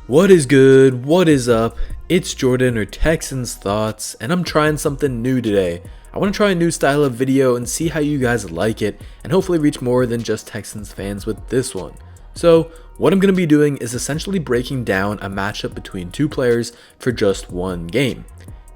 What is good? What is up? It's Jordan or Texans Thoughts, and I'm trying something new today. I want to try a new style of video and see how you guys like it, and hopefully reach more than just Texans fans with this one. So, what I'm going to be doing is essentially breaking down a matchup between two players for just one game.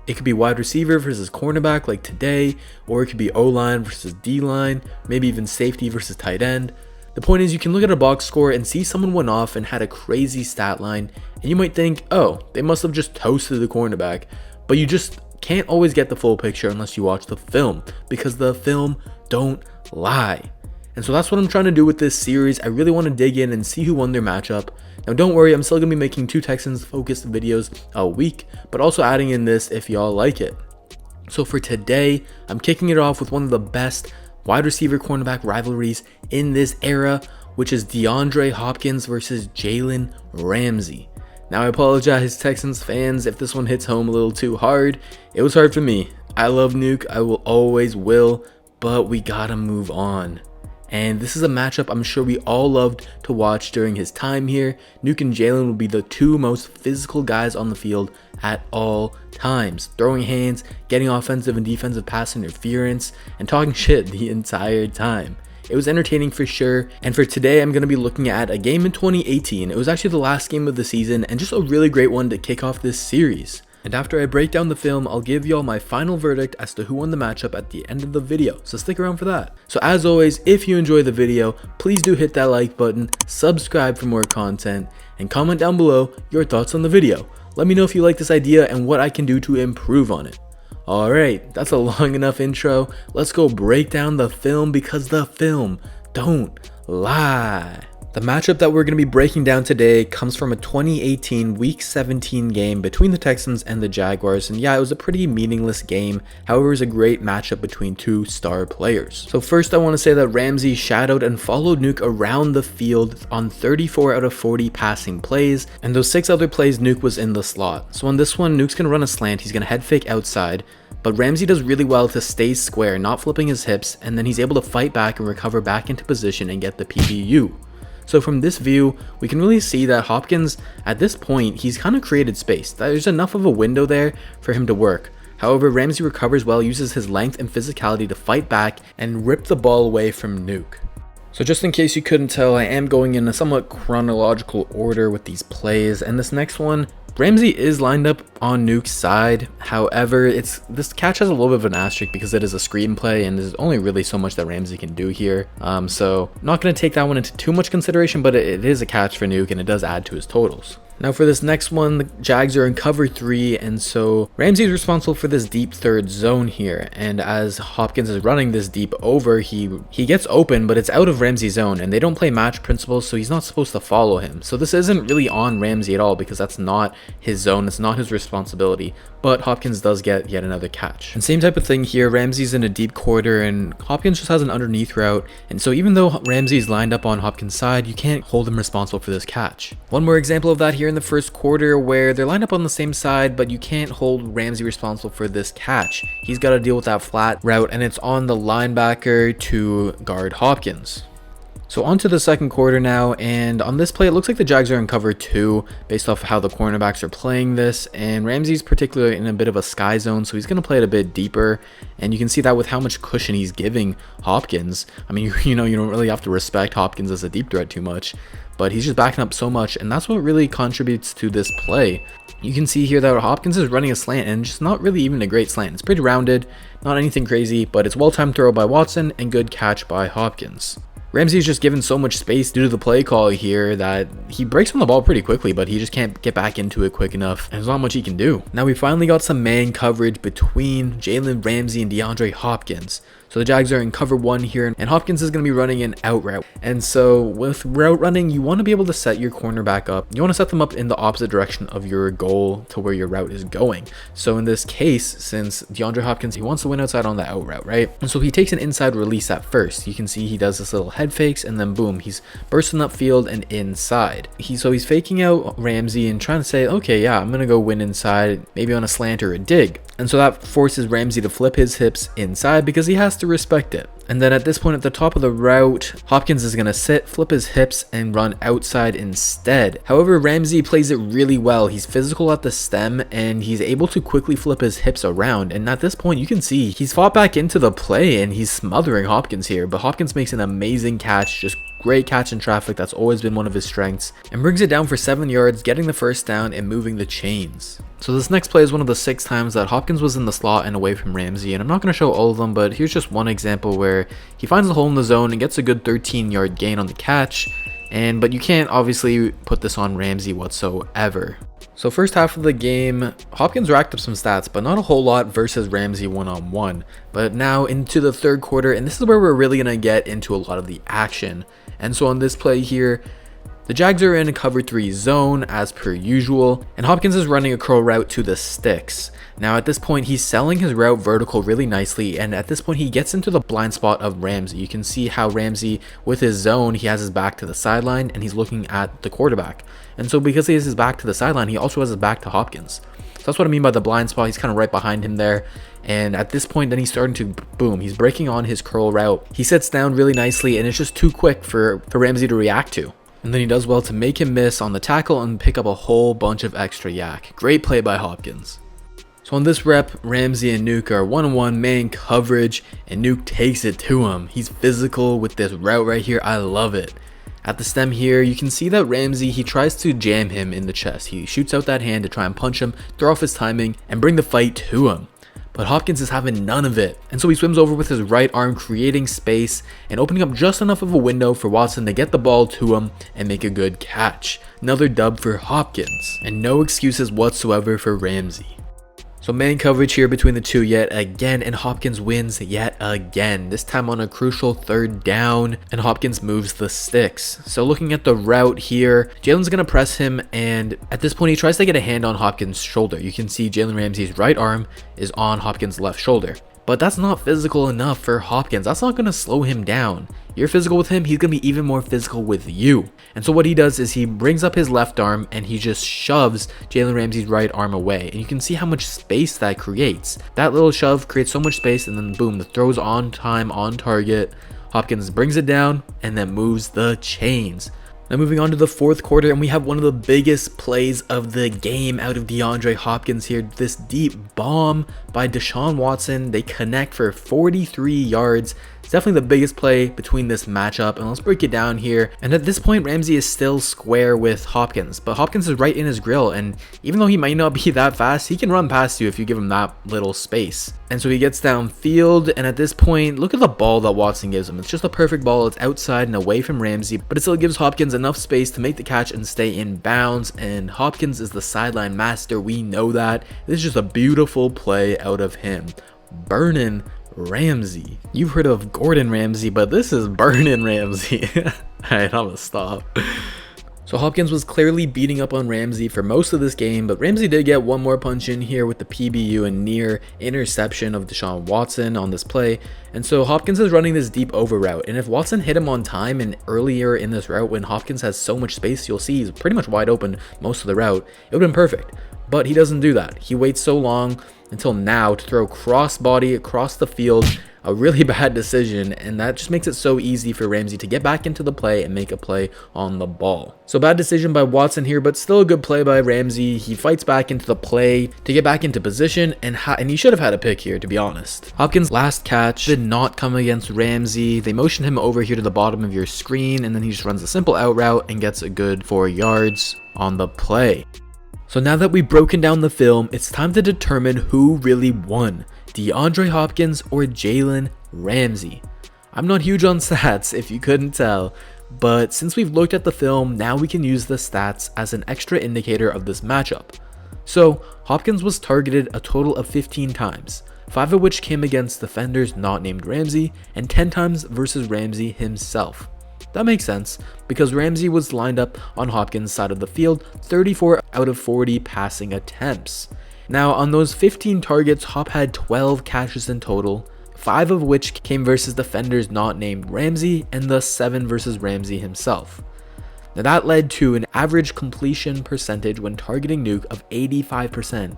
It could be wide receiver versus cornerback like today, or it could be O-line versus D-line, maybe even safety versus tight end. The point is, you can look at a box score and see someone went off and had a crazy stat line, and you might think, oh, they must have just toasted the cornerback, but you just can't always get the full picture unless you watch the film, because the film don't lie. And so that's what I'm trying to do with this series. I really want to dig in and see who won their matchup. Now don't worry, I'm still going to be making 2 Texans focused videos a week, but also adding in this if y'all like it. So for today, I'm kicking it off with one of the best wide receiver cornerback rivalries in this era, which is DeAndre Hopkins versus Jalen Ramsey. Now I apologize, Texans fans, if this one hits home a little too hard. It was hard for me. I love Nuke, I will always will, but we gotta move on. And this is a matchup I'm sure we all loved to watch during his time here. Nuke and Jalen will be the 2 most physical guys on the field at all times, throwing hands, getting offensive and defensive pass interference, and talking shit the entire time. It was entertaining for sure, and for today I'm going to be looking at a game in 2018. It was actually the last game of the season, and just a really great one to kick off this series. And after I break down the film, I'll give y'all my final verdict as to who won the matchup at the end of the video, so stick around for that. So as always, if you enjoy the video, please do hit that like button, subscribe for more content, and comment down below your thoughts on the video. Let me know if you like this idea and what I can do to improve on it. Alright, that's a long enough intro. Let's go break down the film, because the film don't lie. The matchup that we're going to be breaking down today comes from a 2018 Week 17 game between the Texans and the Jaguars, and yeah, it was a pretty meaningless game. However, it was a great matchup between 2 star players. So first I want to say that Ramsey shadowed and followed Nuke around the field on 34 out of 40 passing plays, and those 6 other plays Nuke was in the slot. So on this one, Nuke's going to run a slant, he's going to head fake outside, but Ramsey does really well to stay square, not flipping his hips, and then he's able to fight back and recover back into position and get the PBU. So from this view, we can really see that Hopkins, at this point, he's kind of created space. There's enough of a window there for him to work. However, Ramsey recovers well, uses his length and physicality to fight back and rip the ball away from Nuke. So just in case you couldn't tell, I am going in a somewhat chronological order with these plays, and this next one, Ramsey is lined up on Nuke's side. However, this catch has a little bit of an asterisk because it is a screenplay and there's only really so much that Ramsey can do here. So not going to take that one into too much consideration, but it is a catch for Nuke and it does add to his totals. Now for this next one, the Jags are in cover 3, and so Ramsey is responsible for this deep third zone here, and as Hopkins is running this deep over, he gets open, but it's out of Ramsey's zone, and they don't play match principles, so he's not supposed to follow him. So this isn't really on Ramsey at all, because that's not his zone, it's not his responsibility, but Hopkins does get yet another catch. And same type of thing here, Ramsey's in a deep quarter, and Hopkins just has an underneath route, and so even though Ramsey's lined up on Hopkins' side, you can't hold him responsible for this catch. One more example of that here in the first quarter, where they're lined up on the same side, but you can't hold Ramsey responsible for this catch. He's got to deal with that flat route, and it's on the linebacker to guard Hopkins. So on to the second quarter now, and on this play it looks like the Jags are in cover 2 based off how the cornerbacks are playing this, and Ramsey's particularly in a bit of a sky zone, so he's going to play it a bit deeper, and you can see that with how much cushion he's giving Hopkins. I mean, you know, you don't really have to respect Hopkins as a deep threat too much, but he's just backing up so much, and that's what really contributes to this play. You can see here that Hopkins is running a slant, and just not really even a great slant. It's pretty rounded, not anything crazy, but it's well-timed throw by Watson and good catch by Hopkins. Ramsey is just given so much space due to the play call here that he breaks on the ball pretty quickly, but he just can't get back into it quick enough, and there's not much he can do. Now we finally got some man coverage between Jalen Ramsey and DeAndre Hopkins. So the Jags are in cover 1 here, and Hopkins is going to be running an out route. And so with route running, you want to be able to set your cornerback up. You want to set them up in the opposite direction of your goal to where your route is going. So in this case, since DeAndre Hopkins, he wants to win outside on the out route, right? And so he takes an inside release at first. You can see he does this little head fakes, and then boom, he's bursting upfield and inside. So he's faking out Ramsey and trying to say, okay, yeah, I'm going to go win inside, maybe on a slant or a dig. And so that forces Ramsey to flip his hips inside because he has to respect it. And then at this point at the top of the route, Hopkins is going to sit, flip his hips, and run outside instead. However, Ramsey plays it really well. He's physical at the stem, and he's able to quickly flip his hips around. And at this point, you can see he's fought back into the play, and he's smothering Hopkins here. But Hopkins makes an amazing catch, just great catch in traffic. That's always been one of his strengths, and brings it down for 7 yards, getting the first down and moving the chains. So this next play is one of the 6 times that Hopkins was in the slot and away from Ramsey, and I'm not going to show all of them, but here's just one example where he finds the hole in the zone and gets a good 13-yard gain on the catch. But you can't obviously put this on Ramsey whatsoever. So first half of the game, Hopkins racked up some stats, but not a whole lot versus Ramsey one-on-one. But now into the third quarter, and this is where we're really going to get into a lot of the action. And so on this play here, the Jags are in a cover 3 zone as per usual, and Hopkins is running a curl route to the sticks. Now at this point, he's selling his route vertical really nicely, and at this point he gets into the blind spot of Ramsey. You can see how Ramsey, with his zone, he has his back to the sideline and he's looking at the quarterback. And so because he has his back to the sideline, he also has his back to Hopkins. So that's what I mean by the blind spot. He's kind of right behind him there. And at this point, then he's starting to boom. He's breaking on his curl route. He sits down really nicely, and it's just too quick for Ramsey to react to. And then he does well to make him miss on the tackle and pick up a whole bunch of extra yak. Great play by Hopkins. So on this rep, Ramsey and Nuke are one-on-one man coverage, and Nuke takes it to him. He's physical with this route right here. I love it. At the stem here, you can see that Ramsey, he tries to jam him in the chest. He shoots out that hand to try and punch him, throw off his timing, and bring the fight to him. But Hopkins is having none of it, and so he swims over with his right arm, creating space and opening up just enough of a window for Watson to get the ball to him and make a good catch. Another dub for Hopkins, and no excuses whatsoever for Ramsey. So man coverage here between the two yet again, and Hopkins wins yet again, this time on a crucial 3rd down, and Hopkins moves the sticks. So looking at the route here, Jalen's going to press him, and at this point he tries to get a hand on Hopkins' shoulder. You can see Jalen Ramsey's right arm is on Hopkins' left shoulder. But that's not physical enough for Hopkins. That's not going to slow him down. You're physical with him, he's going to be even more physical with you. And so what he does is he brings up his left arm and he just shoves Jalen Ramsey's right arm away. And you can see how much space that creates. That little shove creates so much space, and then boom, the throw's on time, on target. Hopkins brings it down and then moves the chains. Now moving on to the 4th quarter, and we have one of the biggest plays of the game out of DeAndre Hopkins here. This deep bomb by Deshaun Watson. They connect for 43 yards. It's definitely the biggest play between this matchup, and let's break it down here. And at this point, Ramsey is still square with Hopkins, but Hopkins is right in his grill, and even though he might not be that fast, he can run past you if you give him that little space. And so he gets downfield, and at this point, look at the ball that Watson gives him. It's just a perfect ball. It's outside and away from Ramsey, but it still gives Hopkins enough space to make the catch and stay in bounds, and Hopkins is the sideline master. We know that. This is just a beautiful play out of him. Burnin' Ramsey. You've heard of Gordon Ramsay, but this is Burnin' Ramsey. Alright, I'm gonna stop. So Hopkins was clearly beating up on Ramsey for most of this game, but Ramsey did get one more punch in here with the PBU and near interception of Deshaun Watson on this play. And so Hopkins is running this deep over route, and if Watson hit him on time and earlier in this route when Hopkins has so much space, you'll see he's pretty much wide open most of the route. It would have been perfect, but he doesn't do that. He waits so long until now to throw crossbody across the field. A really bad decision, and that just makes it so easy for Ramsey to get back into the play and make a play on the ball. So bad decision by Watson here, but still a good play by Ramsey. He fights back into the play to get back into position, and he should have had a pick here, to be honest. Hopkins' last catch did not come against Ramsey. They motion him over here to the bottom of your screen, and then he just runs a simple out route and gets a good 4 yards on the play. So now that we've broken down the film, it's time to determine who really won, DeAndre Hopkins or Jalen Ramsey. I'm not huge on stats, if you couldn't tell, but since we've looked at the film, now we can use the stats as an extra indicator of this matchup. So Hopkins was targeted a total of 15 times, 5 of which came against defenders not named Ramsey, and 10 times versus Ramsey himself. That makes sense, because Ramsey was lined up on Hopkins' side of the field 34 out of 40 passing attempts. Now on those 15 targets, Hop had 12 catches in total, 5 of which came versus defenders not named Ramsey, and thus 7 versus Ramsey himself. Now that led to an average completion percentage when targeting Nuke of 85%,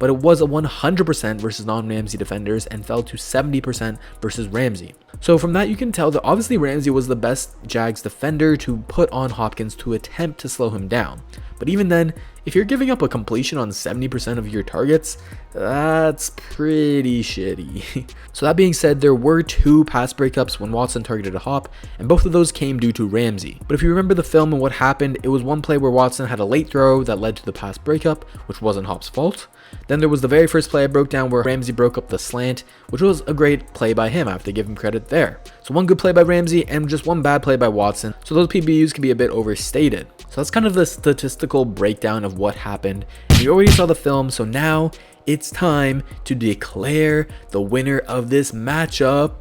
but it was a 100% versus non-Ramsey defenders and fell to 70% versus Ramsey. So from that you can tell that obviously Ramsey was the best Jags defender to put on Hopkins to attempt to slow him down. But even then, if you're giving up a completion on 70% of your targets, that's pretty shitty. So that being said, there were 2 pass breakups when Watson targeted a Hop, and both of those came due to Ramsey. But if you remember the film and what happened, it was one play where Watson had a late throw that led to the pass breakup, which wasn't Hop's fault. Then there was the very first play I broke down where Ramsey broke up the slant, which was a great play by him. I have to give him credit there. So one good play by Ramsey and just one bad play by Watson. So those PBUs can be a bit overstated. So that's kind of the statistical breakdown of what happened. And you already saw the film, so now it's time to declare the winner of this matchup.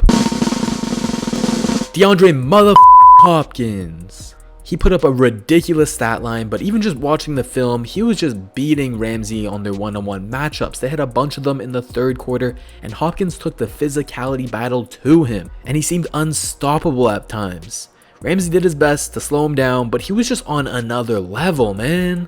DeAndre Hopkins. He put up a ridiculous stat line, but even just watching the film, he was just beating Ramsey on their one-on-one matchups. They had a bunch of them in the third quarter, and Hopkins took the physicality battle to him, and he seemed unstoppable at times. Ramsey did his best to slow him down, but he was just on another level, man.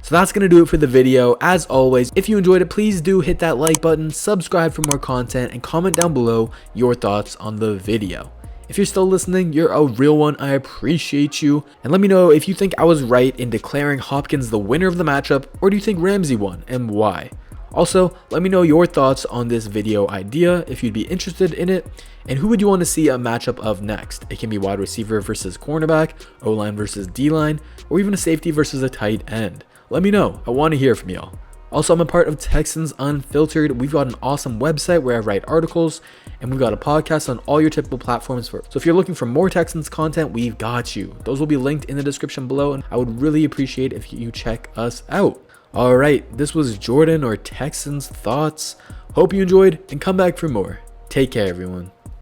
So that's going to do it for the video. As always, if you enjoyed it, please do hit that like button, subscribe for more content, and comment down below your thoughts on the video. If you're still listening, you're a real one. I appreciate you. And let me know if you think I was right in declaring Hopkins the winner of the matchup, or do you think Ramsey won and why? Also, let me know your thoughts on this video idea if you'd be interested in it, and who would you want to see a matchup of next? It can be wide receiver versus cornerback, O-line versus D-line, or even a safety versus a tight end. Let me know. I want to hear from y'all. Also, I'm a part of Texans Unfiltered. We've got an awesome website where I write articles, and we've got a podcast on all your typical platforms. So if you're looking for more Texans content, we've got you. Those will be linked in the description below, and I would really appreciate if you check us out. All right, this was Jordan or Texans Thoughts. Hope you enjoyed, and come back for more. Take care, everyone.